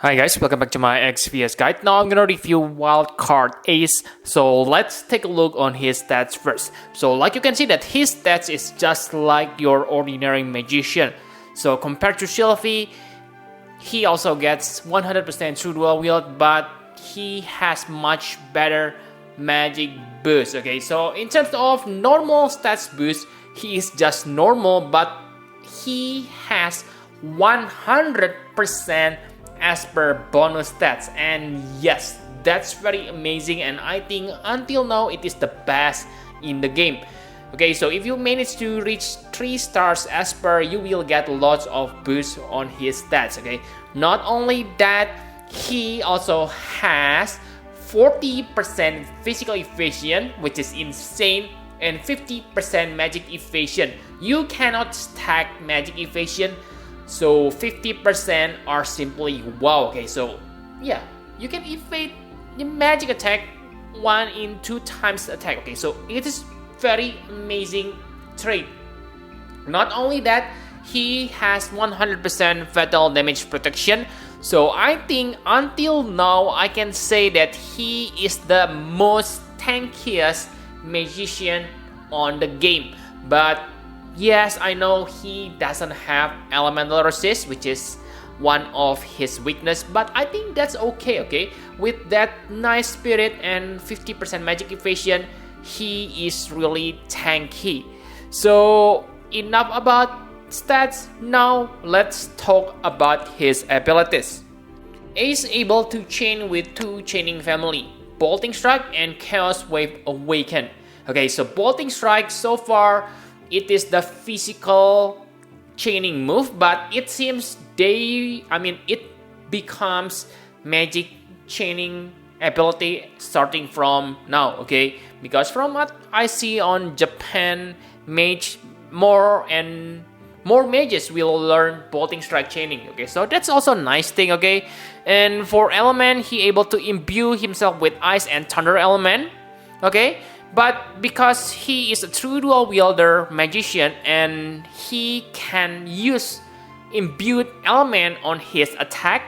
Hi guys, welcome back to my XPS guide. Now I'm gonna review Wildcard Ace. So let's take a look on his stats first. So like you can see that his stats is just like your ordinary magician. So compared to Sylvie, he also gets 100% true dual wield, but he has much better magic boost. Okay, so in terms of normal stats boost, he is just normal, but he has 100% as per bonus stats, and yes, that's very amazing, and I think until now it is the best in the game. Okay, so if you manage to reach 3 stars as per, you will get lots of boosts on his stats. Okay, not only that, he also has 40% physical evasion, which is insane, and 50% magic evasion. You cannot stack magic evasion, so 50% are simply wow. Okay, so yeah, you can evade the magic attack 1 in 2 times attack. Okay, so it is very amazing trait. Not only that, he has 100% fatal damage protection. So I think until now I can say that he is the most tankiest magician on the game. But yes, I know he doesn't have elemental resist, which is one of his weakness, but I think that's okay. Okay, with that nice spirit and 50% magic evasion, he is really tanky. So enough about stats. Now let's talk about his abilities. Ace able to chain with 2 chaining family, Bolting Strike and Chaos Wave Awaken. Okay, so Bolting Strike so far, it is the physical chaining move, but it seems it becomes magic chaining ability starting from now. Okay, because from what I see on Japan mage, more and more mages will learn Bolting Strike chaining. Okay, so that's also a nice thing. Okay, and for element, he able to imbue himself with ice and thunder element. Okay, but because he is a true dual wielder magician and he can use imbued element on his attack,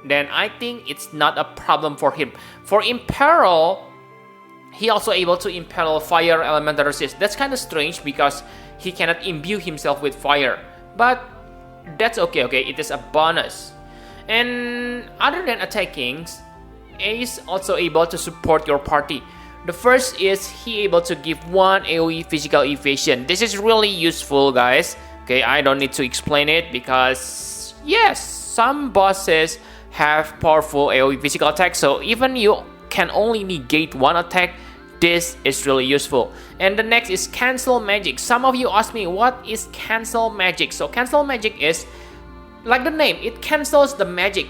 then I think it's not a problem for him. For Imperil, he also able to imperil fire elemental resist. That's kind of strange because he cannot imbue himself with fire, but that's okay. Okay, it is a bonus. And other than attacking, Ace also able to support your party. The first is he able to give 1 AoE physical evasion. This is really useful, guys. Okay, I don't need to explain it because yes, some bosses have powerful AoE physical attack, so even you can only negate 1 attack, this is really useful. And the next is cancel magic. Some of you ask me, what is cancel magic? So cancel magic is like the name, it cancels the magic.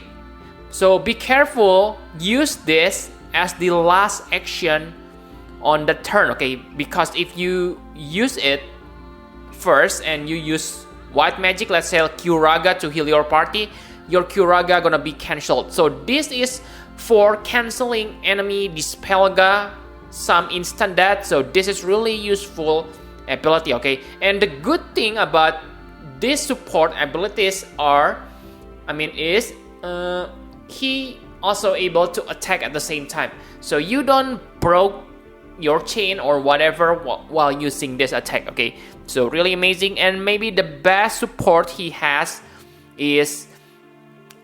So be careful, use this as the last action on the turn. Okay, because if you use it first and you use white magic, let's say Kyuraga, to heal your party, your Kyuraga gonna be cancelled. So this is for canceling enemy Dispelga, some instant death. So this is really useful ability. Okay, and the good thing about these support abilities is he also able to attack at the same time. So you don't broke your chain or whatever while using this attack. Okay, so really amazing. And maybe the best support he has is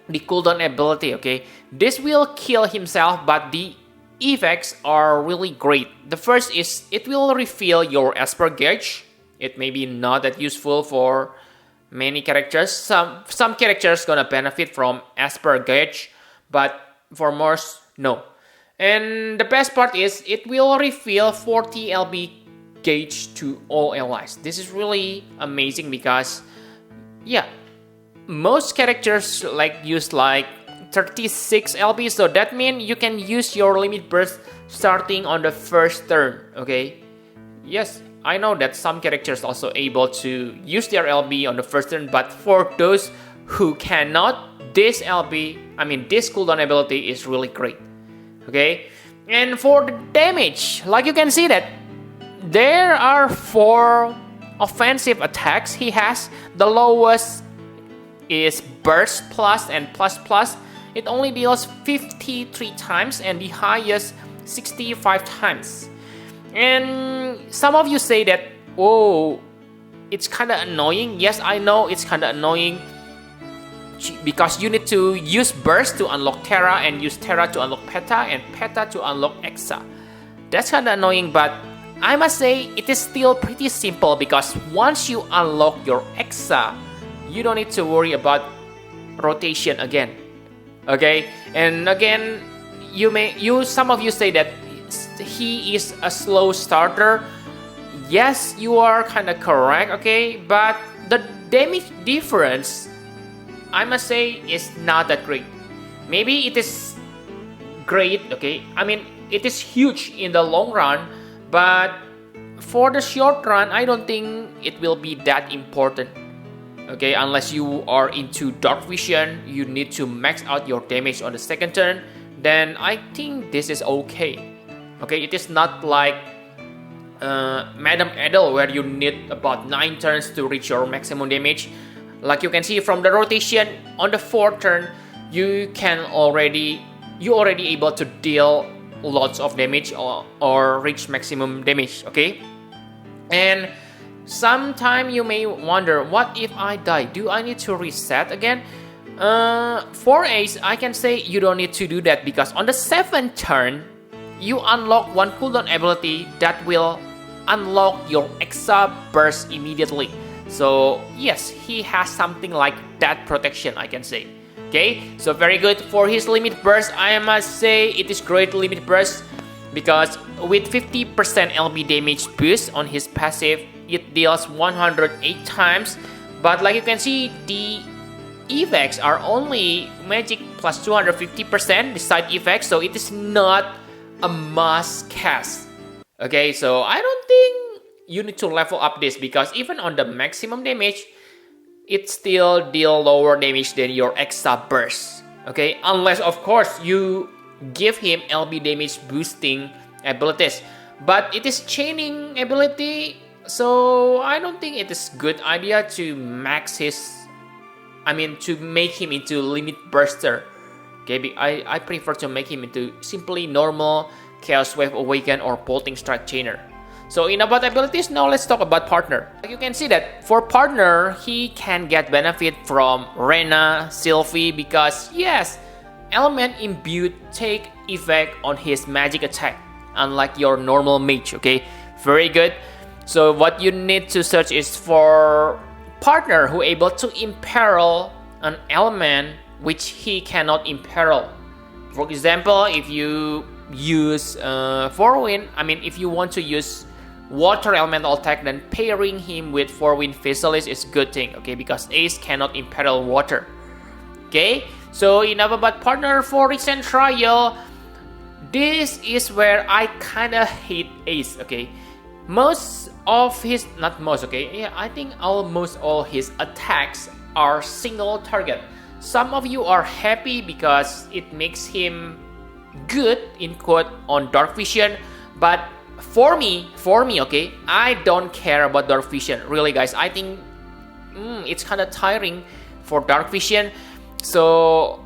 the cooldown ability. Okay, this will kill himself, but the effects are really great. The first is it will refill your Esper gauge. It may be not that useful for many characters. Some characters gonna benefit from Esper gauge, but for most, no. And the best part is it will refill 40 LB gauge to all allies. This is really amazing because yeah, most characters use 36 LB, so that means you can use your limit burst starting on the first turn. Okay, yes, I know that some characters also able to use their LB on the first turn, but for those who cannot, this cooldown ability is really great. Okay, and for the damage, like you can see that there are 4 offensive attacks he has. The lowest is burst plus and plus plus, it only deals 53 times and the highest 65 times. And some of you say that, oh, it's kind of annoying. Yes, I know it's kind of annoying because you need to use burst to unlock Terra and use Terra to unlock Peta and Peta to unlock Exa. That's kind of annoying, but I must say it is still pretty simple because once you unlock your Exa, you don't need to worry about rotation again. Okay, and again, some of you say that he is a slow starter. Yes, you are kind of correct. Okay, but the damage difference, I must say, is not that great. Maybe it is great. Okay, I mean it is huge in the long run, but for the short run, I don't think it will be that important. Okay, unless you are into dark vision, you need to max out your damage on the second turn, then I think this is okay. Okay, it is not like Madam Adele where you need about 9 turns to reach your maximum damage. Like you can see from the rotation, on the 4th turn, you already able to deal lots of damage or reach maximum damage. Okay, and sometime you may wonder, what if I die? Do I need to reset again? For Ace, I can say you don't need to do that because on the 7th turn, you unlock one cooldown ability that will unlock your Exa burst immediately. So yes, he has something like that protection, I can say. Okay, so very good for his limit burst. I must say it is great limit burst because with 50% LB damage boost on his passive, it deals 108 times. But like you can see, the effects are only magic plus 250%, the side effects, so it is not a must cast. Okay, so I don't think you need to level up this because even on the maximum damage, it still deal lower damage than your Exa burst. Okay, unless of course you give him LB damage boosting abilities, but it is chaining ability, so I don't think it is good idea to max to make him into limit burster. Okay, I prefer to make him into simply normal Chaos Wave Awaken or Bolting Strike Chainer. So in about abilities, now let's talk about partner. You can see that for partner, he can get benefit from Rena, Sylvie, because yes, element imbued take effect on his magic attack, unlike your normal mage. Okay, very good. So what you need to search is for partner who able to imperil an element which he cannot imperil. For example, if you use if you want to use water elemental attack, then pairing him with 4-Wind Vessel is good thing. Okay, because Ace cannot imperil water. Okay, so enough about partner. For recent trial, this is where I kinda hate Ace. Okay, I think almost all his attacks are single target. Some of you are happy because it makes him good in quote on dark vision, but for me, okay, I don't care about dark vision. Really, guys, I think it's kind of tiring for dark vision. So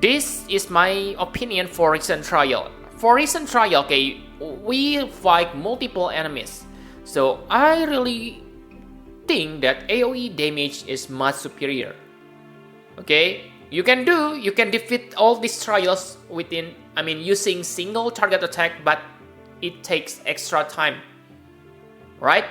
this is my opinion for recent trial. For recent trial, okay, we fight multiple enemies. So I really think that AoE damage is much superior. Okay, you can defeat all these trials using single target attack, but it takes extra time, right?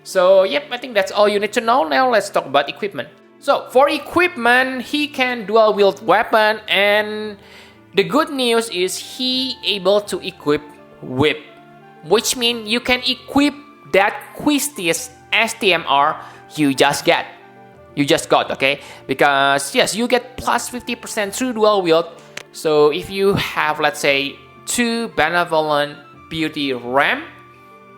So yep, I think that's all you need to know. Now let's talk about equipment. So for equipment, he can dual wield weapon, and the good news is he able to equip whip, which means you can equip that Quistis STMR you just got, okay? Because yes, you get plus 50% through dual wield. So if you have, let's say, 2 benevolent beauty ram,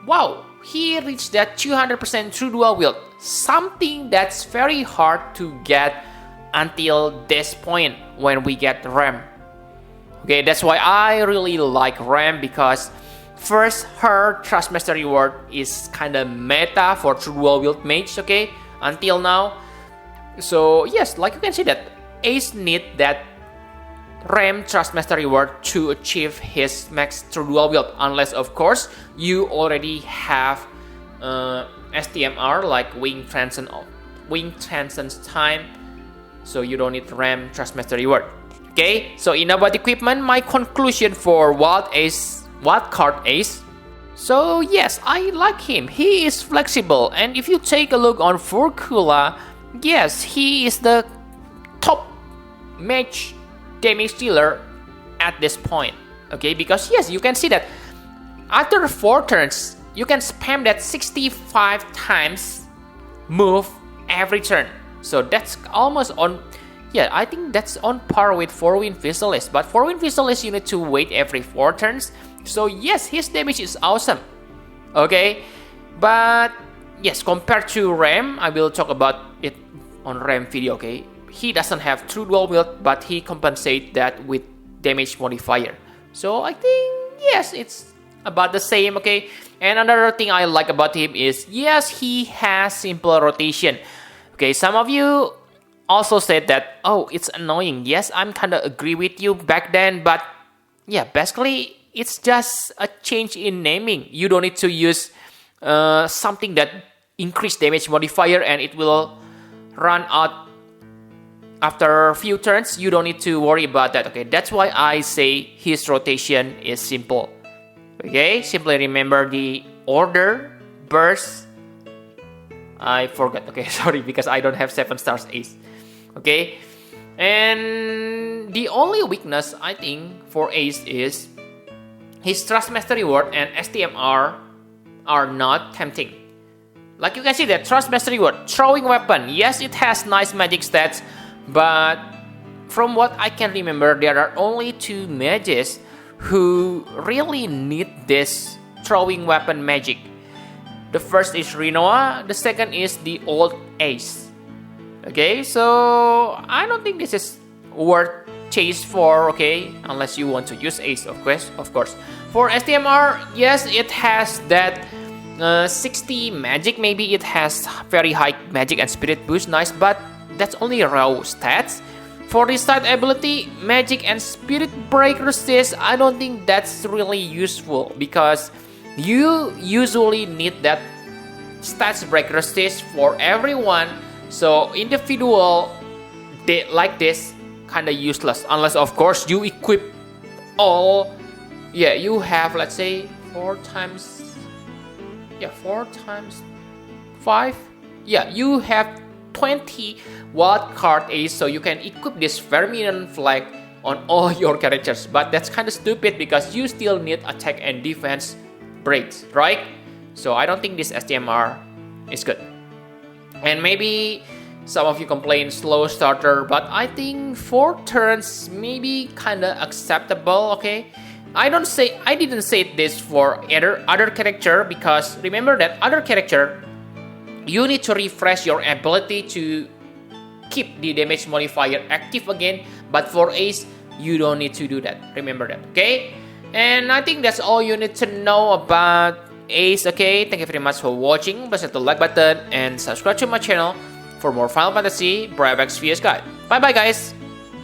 wow, he reached that 200% through dual wield, something that's very hard to get until this point when we get ram. Okay, that's why I really like ram, because first, her Trust Master reward is kinda meta for true dual wield mage, okay, until now. So yes, like you can see that Ace need that RAM Thrustmaster reward to achieve his max through dual wield, unless of course you already have STMR like Wing Transcend Time, so you don't need RAM Thrustmaster reward. Okay, so in about equipment, my conclusion for Wildcard Ace. So yes, I like him. He is flexible, and if you take a look on Furcula, yes, he is the top match damage dealer at this point. Okay, because yes, you can see that after 4 turns, you can spam that 65 times move every turn. So that's almost on, yeah, I think that's on par with 4-Wind Visualist. But 4-Wind Visualist, you need to wait every 4 turns. So yes, his damage is awesome. Okay, but yes, compared to Ram, I will talk about it on Ram video. Okay, he doesn't have true dual wield, but he compensates that with damage modifier. So I think yes, it's about the same. Okay, and another thing I like about him is yes, he has simple rotation. Okay, some of you also said that, oh, it's annoying. Yes, I'm kind of agree with you back then, but yeah, basically it's just a change in naming. You don't need to use something that increase damage modifier and it will run out after a few turns. You don't need to worry about that. Okay, that's why I say his rotation is simple. Okay, simply remember the order, burst. I forgot. Okay, sorry, because I don't have 7 stars Ace. Okay, and the only weakness I think for Ace is his Thrustmaster reward and STMR are not tempting. Like you can see that Thrustmaster reward, throwing weapon, yes, it has nice magic stats, but from what I can remember, there are only 2 mages who really need this throwing weapon magic. The first is Rinoa, the second is the old Ace. Okay, so I don't think this is worth chase for, okay, unless you want to use Ace, of course. For STMR, yes, it has that 60 magic, maybe it has very high magic and spirit boost, nice, but that's only raw stats. For the side ability, magic and spirit break resist, I don't think that's really useful because you usually need that stats break resist for everyone, so individual like this kinda useless unless of course you equip all. Yeah, you have, let's say 4 times 5. Yeah, you have 20 Wildcard Ace, so you can equip this Vermilion flag on all your characters, but that's kind of stupid because you still need attack and defense breaks, right? So I don't think this STMR is good. And maybe some of you complain slow starter, but I think 4 turns maybe kinda acceptable. Okay, I didn't say this for other character, because remember that other character you need to refresh your ability to keep the damage modifier active again, but for Ace you don't need to do that. Remember that. Okay, and I think that's all you need to know about Ace. Okay, thank you very much for watching. Please hit the like button and subscribe to my channel for more Final Fantasy Brave X VS Guide. Bye bye guys.